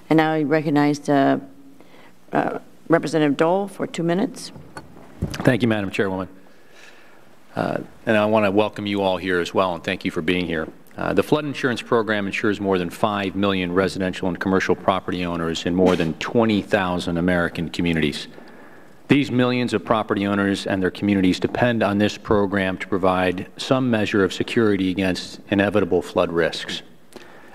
And now I recognize Representative Dole for 2 minutes. Thank you, Madam Chairwoman. And I want to welcome you all here as well, and thank you for being here. The flood insurance program insures more than 5 million residential and commercial property owners in more than 20,000 American communities. These millions of property owners and their communities depend on this program to provide some measure of security against inevitable flood risks.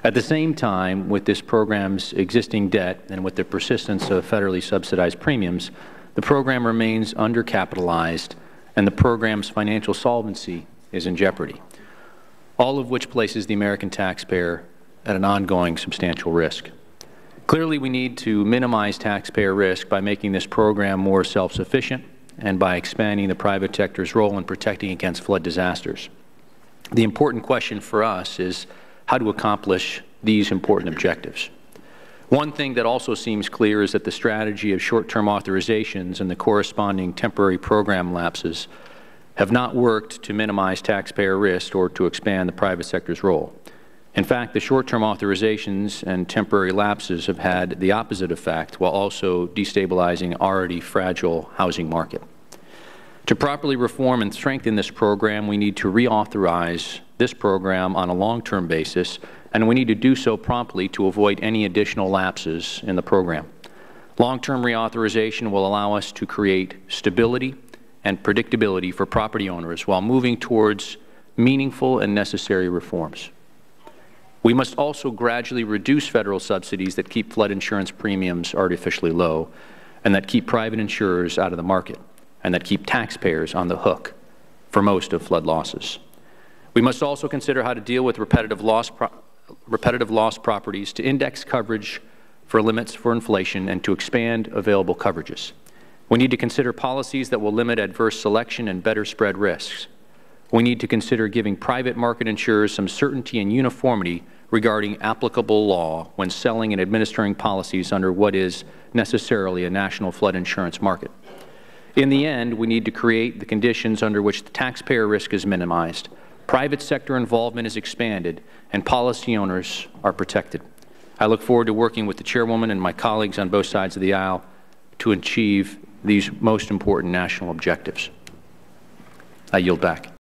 At the same time, with this program's existing debt and with the persistence of federally subsidized premiums, the program remains undercapitalized and the program's financial solvency is in jeopardy, all of which places the American taxpayer at an ongoing substantial risk. Clearly, we need to minimize taxpayer risk by making this program more self-sufficient and by expanding the private sector's role in protecting against flood disasters. The important question for us is how to accomplish these important objectives. One thing that also seems clear is that the strategy of short-term authorizations and the corresponding temporary program lapses have not worked to minimize taxpayer risk or to expand the private sector's role. In fact, the short-term authorizations and temporary lapses have had the opposite effect while also destabilizing already fragile housing market. To properly reform and strengthen this program, we need to reauthorize this program on a long-term basis, and we need to do so promptly to avoid any additional lapses in the program. Long-term reauthorization will allow us to create stability and predictability for property owners while moving towards meaningful and necessary reforms. We must also gradually reduce federal subsidies that keep flood insurance premiums artificially low and that keep private insurers out of the market and that keep taxpayers on the hook for most of flood losses. We must also consider how to deal with repetitive loss properties, to index coverage for limits for inflation, and to expand available coverages. We need to consider policies that will limit adverse selection and better spread risks. We need to consider giving private market insurers some certainty and uniformity regarding applicable law when selling and administering policies under what is necessarily a national flood insurance market. In the end, we need to create the conditions under which the taxpayer risk is minimized, private sector involvement is expanded, and policy owners are protected. I look forward to working with the Chairwoman and my colleagues on both sides of the aisle to achieve these most important national objectives. I yield back.